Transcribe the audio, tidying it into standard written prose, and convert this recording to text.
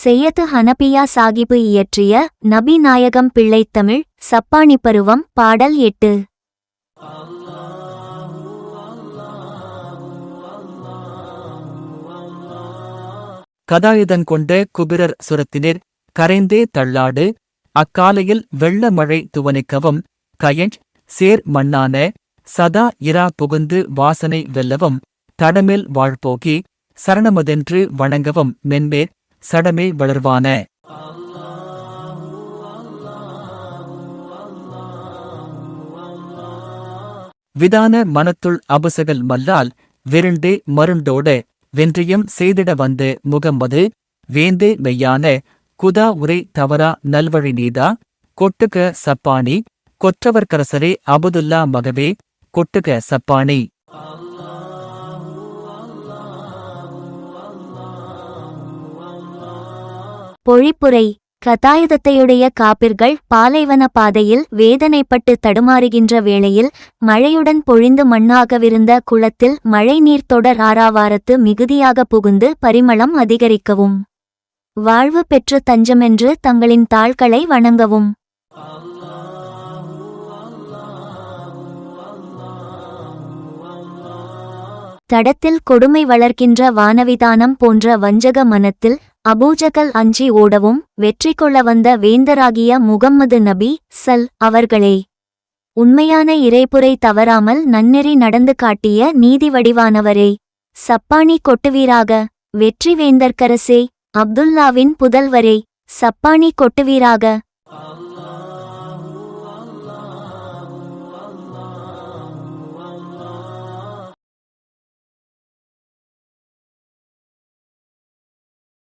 செய்யது ஹனபியா சாகிபு இயற்றிய நபி நாயகம் பிள்ளைத்தமிழ் சப்பானி பருவம் பாடல் 8. கதாயுதன் கொண்ட குபிரர் சுரத்தினிர் கரைந்தே தள்ளாடு அக்காலையில் வெள்ள மழை துவனிக்கவும் கயஞ்ச் சேர் மண்ணான சதா இரா புகுந்து வாசனை வெல்லவும் தடமேல் வாழ்போகி சரணமதென்று வணங்கவும் மென்மேற் சடமே வளர்வான. விதான மனத்துள் அபுசகல் மல்லால் விருண்டே மருண்டோட வென்றியம் செய்திட வந்து முகம்மது வேந்தே மெய்யான குதா உரை தவறா நல்வழி நீதா கொட்டுக சப்பானி கொற்றவர்கரசரே அபுதுல்லா மகவே கொட்டுக சப்பானி. பொழிப்புரை. கதாயுதத்தையுடைய காப்பிர்கள் பாலைவன பாதையில் வேதனைப்பட்டு தடுமாறுகின்ற வேளையில் மழையுடன் பொழிந்து மண்ணாகவிருந்த குளத்தில் மழை நீர் தொடர் ஆறாவாரத்து மிகுதியாக புகுந்து பரிமளம் அதிகரிக்கவும் வாழ்வு பெற்று தஞ்சமென்று தங்களின் தாள்களை வணங்கவும் தடத்தில் கொடுமை வளர்க்கின்ற வானவிதானம் போன்ற வஞ்சக மனத்தில் அபூஜகல் அஞ்சி ஓடவும் வெற்றி கொள்ள வந்த வேந்தராகிய முகம்மது நபி அவர்களே உண்மையான இறைபுரை தவறாமல் நன்னெறி நடந்து காட்டிய நீதி வடிவானவரே சப்பானி கொட்டுவீராக வெற்றி வேந்தர்க்கரசே அப்துல்லாவின் புதல்வரே சப்பானி கொட்டுவீராக.